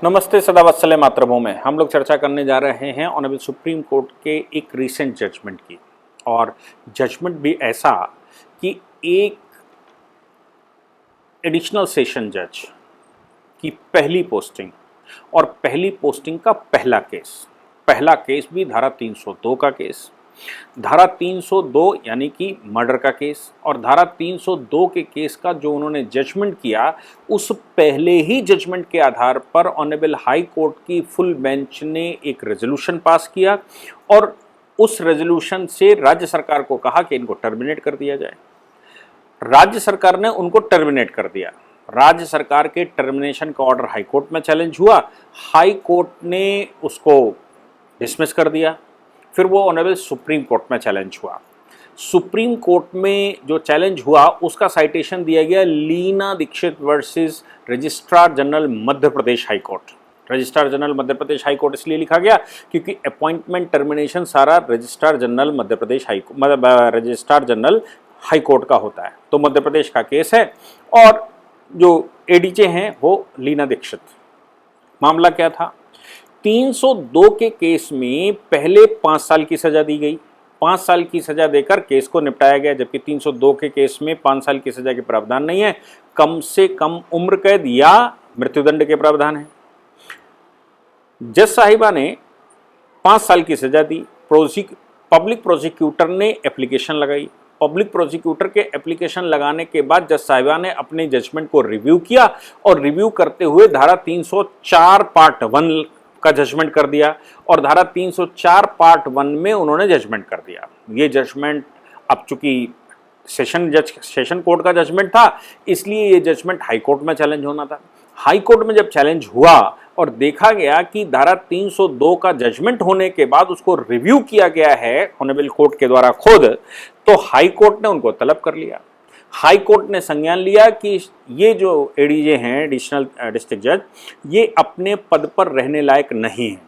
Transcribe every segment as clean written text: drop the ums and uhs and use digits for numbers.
नमस्ते, सदा वत्सले मातृभूमि। हम लोग चर्चा करने जा रहे हैं ऑनरेबल सुप्रीम कोर्ट के एक रीसेंट जजमेंट की। और जजमेंट भी ऐसा कि एक एडिशनल सेशन जज की पहली पोस्टिंग और पहली पोस्टिंग का पहला केस भी धारा 302 का केस, धारा 302 यानी कि मर्डर का केस, और धारा 302 के केस का जो उन्होंने जजमेंट किया उस पहले ही जजमेंट के आधार पर ऑनरेबल हाई कोर्ट की फुल बेंच ने एक रेजोल्यूशन पास किया और उस रेजोल्यूशन से राज्य सरकार को कहा कि इनको टर्मिनेट कर दिया जाए। राज्य सरकार ने उनको टर्मिनेट कर दिया। राज्य सरकार के टर्मिनेशन का ऑर्डर हाई कोर्ट में चैलेंज हुआ, हाई कोर्ट ने उसको डिसमिस कर दिया। फिर वो ऑनरेबल सुप्रीम कोर्ट में चैलेंज हुआ। सुप्रीम कोर्ट में जो चैलेंज हुआ उसका साइटेशन दिया गया Leena Dikshit versus registrar general Madhya Pradesh high court. Registrar general Madhya Pradesh high court इसलिए लिखा गया क्योंकि अपॉइंटमेंट टर्मिनेशन सारा registrar general Madhya Pradesh registrar general high court का होता है, तो मध्य प्रदेश का केस है और जो एडीजे हैं वो लीना दीक्षित। मामला क्या था? 302 के केस में पहले 5 साल की सजा दी गई। 5 साल की सजा देकर केस को निपटाया गया, जबकि 302 के केस में 5 साल की सजा के प्रावधान नहीं है, कम से कम उम्र कैद या मृत्युदंड के प्रावधान है। जज साहिबा ने 5 साल की सजा दी। पब्लिक प्रोसिक्यूटर ने एप्लीकेशन लगाई। पब्लिक प्रोसिक्यूटर के एप्लीकेशन लगाने के बाद जज साहिबा ने अपने जजमेंट को रिव्यू किया और रिव्यू करते हुए धारा 304 पार्ट 1 का जजमेंट कर दिया और धारा 304 पार्ट 1 में उन्होंने जजमेंट कर दिया। ये जजमेंट अब चूंकि सेशन कोर्ट का जजमेंट था, इसलिए ये जजमेंट हाई कोर्ट में चैलेंज होना था। हाई कोर्ट में जब चैलेंज हुआ और देखा गया कि धारा 302 का जजमेंट होने के बाद उसको रिव्यू किया गया है ऑनरेबल कोर्ट के द्वारा खुद, तो हाई कोर्ट ने उनको तलब कर लिया। हाई कोर्ट ने संज्ञान लिया कि ये जो एडीजे हैं, एडिशनल डिस्ट्रिक्ट जज, ये अपने पद पर रहने लायक नहीं है।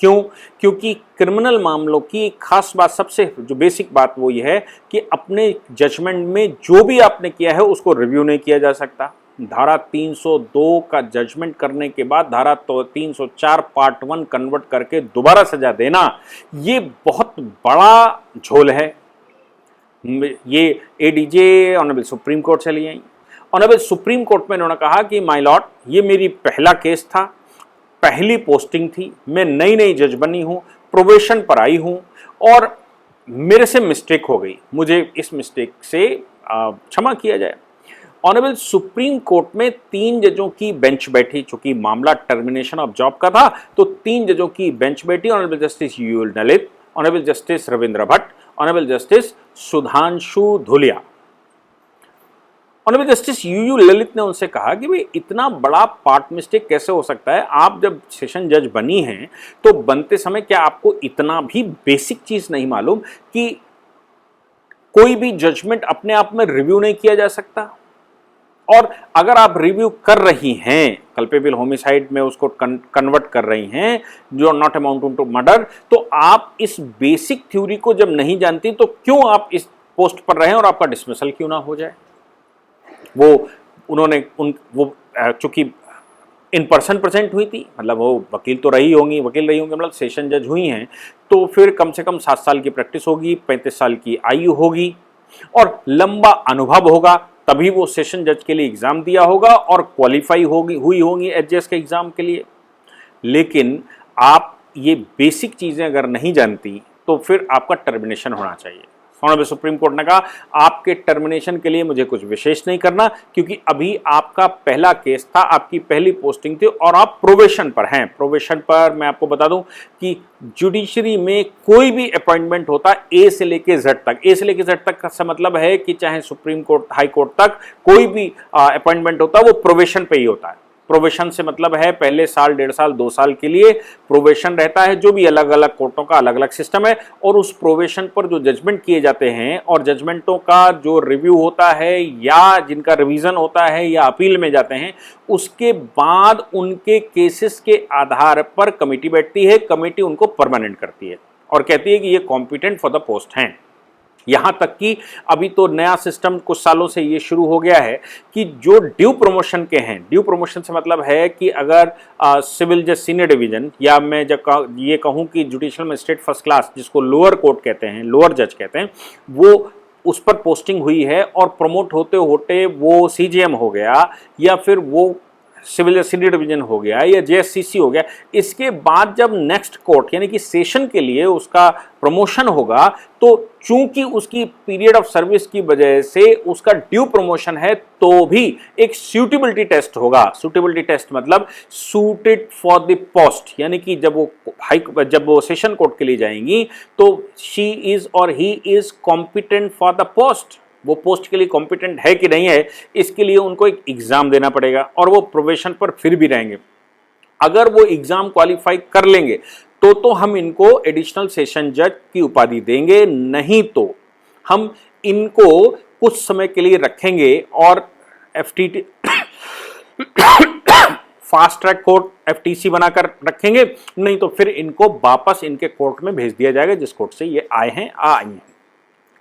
क्यों? क्योंकि क्रिमिनल मामलों की एक खास बात, सबसे जो बेसिक बात वो ये है कि अपने जजमेंट में जो भी आपने किया है उसको रिव्यू नहीं किया जा सकता। धारा 302 का जजमेंट करने के बाद धारा 304 पार्ट 1 कन्वर्ट करके दोबारा सजा देना, ये बहुत बड़ा झोल है। ये एडीजे ऑनरेबल सुप्रीम कोर्ट चली आई। ऑनरेबल सुप्रीम कोर्ट में उन्होंने कहा कि माय लॉर्ड, ये मेरी पहला केस था, पहली पोस्टिंग थी, मैं नई जज बनी हूं, प्रोबेशन पर आई हूं और मेरे से मिस्टेक हो गई, मुझे इस मिस्टेक से क्षमा किया जाए। ऑनरेबल सुप्रीम कोर्ट में 3 जजों की बेंच बैठी, चूंकि मामला टर्मिनेशन ऑफ जॉब का था तो 3 जजों की बेंच बैठी। Honourable justice UU Lalit, honourable justice Ravindra Bhat, honourable justice Sudhanshu Dhulia. Honourable justice UU Lalit ने उनसे कहा कि भाई इतना बड़ा पार्ट मिस्टेक कैसे हो सकता है? आप जब सेशन जज बनी हैं तो बनते समय क्या आपको इतना भी बेसिक चीज नहीं मालूम कि कोई भी जजमेंट अपने आप में रिव्यू नहीं किया जा सकता? और अगर आप रिव्यू कर रही हैं, कल्पेबल होमिसाइड में उसको कन्वर्ट कर रही हैं जो नॉट अमाउंटिंग टू मर्डर, तो आप इस बेसिक थ्योरी को जब नहीं जानती तो क्यों आप इस पोस्ट पर रहें और आपका डिसमिसल क्यों ना हो जाए? वो चूंकि इन पर्सन प्रेजेंट हुई थी, मतलब वो वकील रही होंगी, मतलब सेशन जज हुई हैं, तो फिर कम से कम 7 साल की प्रैक्टिस होगी, 35 साल की आयु होगी और लंबा अनुभव होगा, तभी वो सेशन जज के लिए एग्जाम दिया होगा और क्वालिफाई हुई होंगी एचजेएस के एग्जाम के लिए। लेकिन आप ये बेसिक चीजें अगर नहीं जानती तो फिर आपका टर्मिनेशन होना चाहिए। ऑनरेबल सुप्रीम कोर्ट ने कहा आपके टर्मिनेशन के लिए मुझे कुछ विशेष नहीं करना, क्योंकि अभी आपका पहला केस था, आपकी पहली पोस्टिंग थी और आप प्रोबेशन पर हैं। प्रोबेशन पर मैं आपको बता दूं कि जुडिशरी में कोई भी अपॉइंटमेंट होता है ए से लेके जेड तक। ए से लेके जेड तक का मतलब है कि चाहे सुप्रीम कोर्ट, हाई कोर्ट तक कोई भी अपॉइंटमेंट होता है वो प्रोबेशन पे ही होता है। प्रोबेशन से मतलब है पहले साल, 1.5 साल, 2 साल के लिए प्रोबेशन रहता है, जो भी अलग अलग कोर्टों का अलग अलग सिस्टम है। और उस प्रोबेशन पर जो जजमेंट किए जाते हैं और जजमेंटों का जो रिव्यू होता है या जिनका रिवीजन होता है या अपील में जाते हैं, उसके बाद उनके केसेस के आधार पर कमेटी बैठती है। कमेटी उनको परमानेंट करती है और कहती है कि ये कॉम्पिटेंट फॉर द पोस्ट हैं। यहाँ तक कि अभी तो नया सिस्टम कुछ सालों से ये शुरू हो गया है कि जो ड्यू प्रमोशन के हैं, ड्यू प्रमोशन से मतलब है कि अगर सिविल जज सीनियर डिवीजन, या मैं जब ये कहूँ कि जुडिशियल मजिस्ट्रेट फर्स्ट क्लास, जिसको लोअर कोर्ट कहते हैं, लोअर जज कहते हैं, वो उस पर पोस्टिंग हुई है और प्रमोट होते होते वो सीजीएम हो गया, या फिर वो सिविल सीनियर डिवीजन हो गया, या जेएससीसी हो गया, इसके बाद जब नेक्स्ट कोर्ट यानी कि सेशन के लिए उसका प्रमोशन होगा, तो चूंकि उसकी पीरियड ऑफ सर्विस की वजह से उसका ड्यू प्रमोशन है, तो भी एक सूटेबिलिटी टेस्ट होगा। सूटेबिलिटी टेस्ट मतलब सूटेड फॉर द पोस्ट, यानी कि जब वो सेशन कोर्ट के लिए जाएंगी तो शी इज और he is competent for the post, वो पोस्ट के लिए कॉम्पिटेंट है कि नहीं है, इसके लिए उनको एक एग्जाम देना पड़ेगा और वो प्रोबेशन पर फिर भी रहेंगे। अगर वो एग्जाम क्वालिफाई कर लेंगे तो हम इनको एडिशनल सेशन जज की उपाधि देंगे, नहीं तो हम इनको कुछ समय के लिए रखेंगे और FTT fast track court FTC बनाकर रखेंगे, नहीं तो फिर इनको वापस इनके कोर्ट में भेज दिया जाएगा जिस कोर्ट से ये आए हैं आई हैं।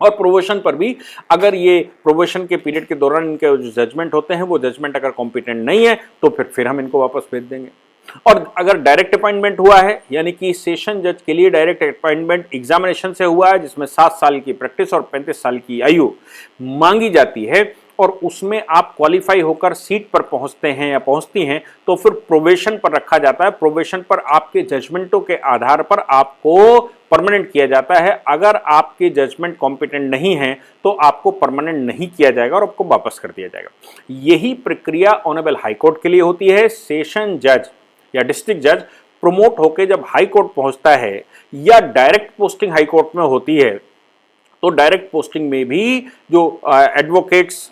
और प्रोबेशन पर भी अगर ये प्रोबेशन के पीरियड के दौरान इनके जो जजमेंट होते हैं वो जजमेंट अगर कॉम्पिटेंट नहीं है तो फिर हम इनको वापस भेज देंगे। और अगर डायरेक्ट अपॉइंटमेंट हुआ है, यानी कि सेशन जज के लिए डायरेक्ट अपॉइंटमेंट एग्जामिनेशन से हुआ है, जिसमें 7 साल की प्रैक्टिस और 35 साल की आयु मांगी जाती है, और उसमें आप क्वालिफाई होकर सीट पर पहुंचते हैं या पहुंचती हैं, तो फिर प्रोबेशन पर रखा जाता है। प्रोबेशन पर आपके जजमेंटों के आधार पर आपको परमानेंट किया जाता है। अगर आपके जजमेंट कॉम्पिटेंट नहीं है तो आपको परमानेंट नहीं किया जाएगा और आपको वापस कर दिया जाएगा। यही प्रक्रिया ऑनरेबल हाई कोर्ट के लिए होती है। सेशन जज या डिस्ट्रिक्ट जज प्रमोट होकर जब हाई कोर्ट पहुंचता है या डायरेक्ट पोस्टिंग हाई कोर्ट में होती है, तो डायरेक्ट पोस्टिंग में भी जो एडवोकेट्स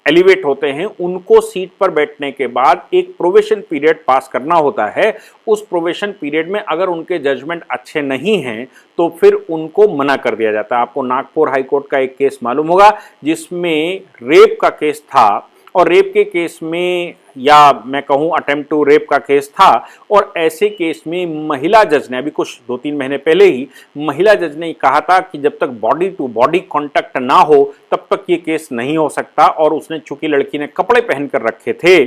एलिवेट होते हैं उनको सीट पर बैठने के बाद एक प्रोबेशन पीरियड पास करना होता है। उस प्रोबेशन पीरियड में अगर उनके जजमेंट अच्छे नहीं हैं तो फिर उनको मना कर दिया जाता है। आपको नागपुर हाई कोर्ट का एक केस मालूम होगा जिसमें रेप का केस था, और रेप के केस में, या मैं कहूं अटेम्प्ट टू रेप का केस था, और ऐसे केस में महिला जज ने, अभी कुछ 2-3 महीने पहले ही महिला जज ने कहा था कि जब तक बॉडी टू बॉडी कांटेक्ट ना हो तब तक ये केस नहीं हो सकता, और उसने चूंकि लड़की ने कपड़े पहन कर रखे थे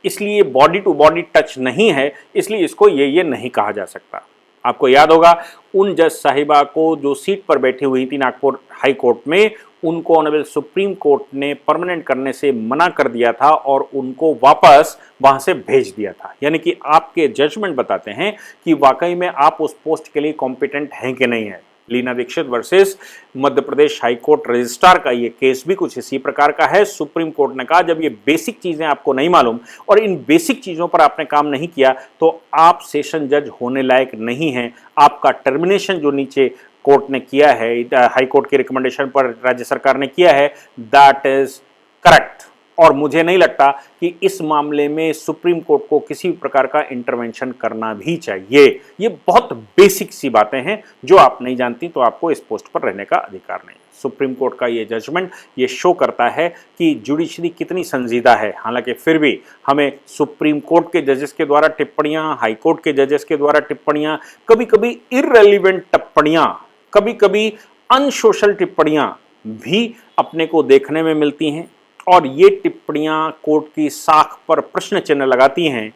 इसलिए बॉडी टू बॉडी टच नहीं है, इसलिए इसको ये नहीं कहा जा सकता। आपको याद होगा उन जज साहिबा को जो सीट पर बैठी हुई थी नागपुर हाई कोर्ट में, उनको ऑनरेबल सुप्रीम कोर्ट ने परमानेंट करने से मना कर दिया था और उनको वापस वहां से भेज दिया था। यानी कि आपके जजमेंट बताते हैं कि वाकई में आप उस पोस्ट के लिए कॉम्पिटेंट हैं कि नहीं है। लीना दीक्षित वर्सेस मध्य प्रदेश हाई कोर्ट रजिस्ट्रार का ये केस भी कुछ इसी प्रकार का है। सुप्रीम कोर्ट ने कहा जब ये बेसिक चीजें आपको नहीं मालूम और इन बेसिक चीजों पर आपने काम नहीं किया तो आप सेशन जज होने लायक नहीं हैं। आपका टर्मिनेशन जो नीचे कोर्ट ने किया है, हाई कोर्ट की रिकमेंडेशन पर राज्य सरकार ने किया है, दैट इज करेक्ट। और मुझे नहीं लगता कि इस मामले में सुप्रीम कोर्ट को किसी प्रकार का इंटरवेंशन करना भी चाहिए। ये बहुत बेसिक सी बातें हैं जो आप नहीं जानती तो आपको इस पोस्ट पर रहने का अधिकार नहीं। सुप्रीम कोर्ट का ये जजमेंट ये शो करता है कि जुडिशरी कितनी संजीदा है। हालांकि फिर भी हमें सुप्रीम कोर्ट के जजेस के द्वारा टिप्पणियां, हाई कोर्ट के जजेस के द्वारा टिप्पणियां, कभी कभी इररेलेवेंट टिप्पणियां, कभी कभी अनसोशल टिप्पणियां भी अपने को देखने में मिलती हैं, और ये टिप्पणियां कोर्ट की साख पर प्रश्न चिन्ह लगाती हैं।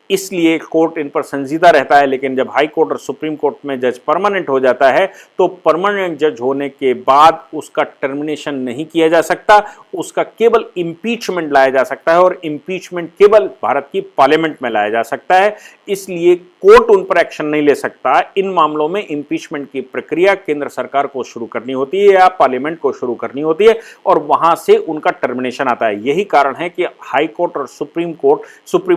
इसलिए कोर्ट इन पर संजीदा रहता है। लेकिन जब हाई कोर्ट और सुप्रीम कोर्ट में जज परमानेंट हो जाता है तो परमानेंट जज होने के बाद उसका टर्मिनेशन नहीं किया जा सकता, उसका केवल इम्पीचमेंट लाया जा सकता है, और इम्पीचमेंट केवल भारत की पार्लियामेंट में लाया जा सकता है। इसलिए कोर्ट उन पर एक्शन नहीं ले सकता। इन मामलों में इम्पीचमेंट की प्रक्रिया केंद्र सरकार को शुरू करनी होती है या पार्लियामेंट को शुरू करनी होती है, और वहां से उनका टर्मिनेशन आता है। यही कारण है कि हाई कोर्ट और सुप्रीम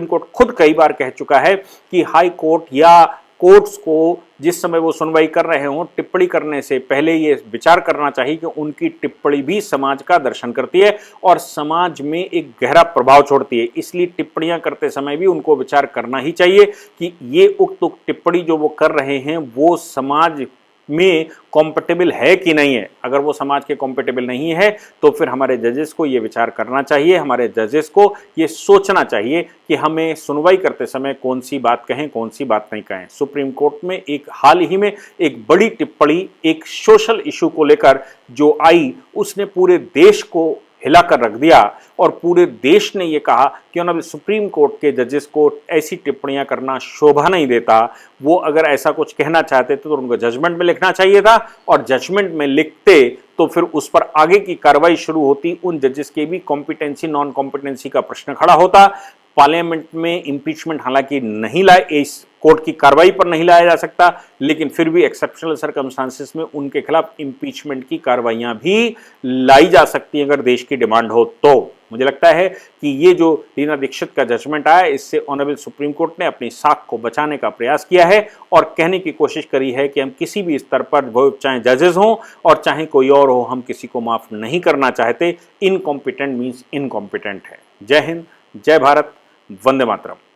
कोर्ट खुद कई बार कह चुका है कि हाई कोर्ट या कोर्ट्स को जिस समय वो सुनवाई कर रहे हों टिप्पणी करने से पहले ये विचार करना चाहिए कि उनकी टिप्पणी भी समाज का दर्शन करती है और समाज में एक गहरा प्रभाव छोड़ती है। इसलिए टिप्पणियां करते समय भी उनको विचार करना ही चाहिए कि ये उक्त टिप्पणी जो वो कर रहे हैं वो समाज में कॉम्पेटेबल है कि नहीं है। अगर वो समाज के कॉम्पेटेबल नहीं है तो फिर हमारे जजेस को ये विचार करना चाहिए, हमारे जजेस को ये सोचना चाहिए कि हमें सुनवाई करते समय कौन सी बात कहें, कौन सी बात नहीं कहें। सुप्रीम कोर्ट में एक हाल ही में एक बड़ी टिप्पणी एक सोशल इशू को लेकर जो आई, उसने पूरे देश को हिलाकर रख दिया और पूरे देश ने ये कहा कि ऑनरेबल सुप्रीम कोर्ट के जजेस को ऐसी टिप्पणियां करना शोभा नहीं देता। वो अगर ऐसा कुछ कहना चाहते थे तो उनको जजमेंट में लिखना चाहिए था, और जजमेंट में लिखते तो फिर उस पर आगे की कार्रवाई शुरू होती। उन जजेस के भी कॉम्पिटेंसी नॉन कॉम्पिटेंसी का प्रश्न खड़ा होता। पार्लियामेंट में इंपीचमेंट हालांकि नहीं लाए, इस कोर्ट की कार्रवाई पर नहीं लाया जा सकता, लेकिन फिर भी एक्सेप्शनल सर्कमस्टांसेस में उनके खिलाफ इंपीचमेंट की कार्रवाइयां भी लाई जा सकती हैं अगर देश की डिमांड हो तो। मुझे लगता है कि ये जो रीना दीक्षित का जजमेंट आया, इससे ऑनरेबल सुप्रीम कोर्ट ने अपनी साख को बचाने का प्रयास किया है और कहने की कोशिश करी है कि हम किसी भी स्तर पर, वो चाहे जजेस हों और चाहे कोई और हो, हम किसी को माफ नहीं करना चाहते। इनकॉम्पिटेंट मीन्स इनकॉम्पिटेंट है। जय हिंद, जय भारत, वंदे मातरम।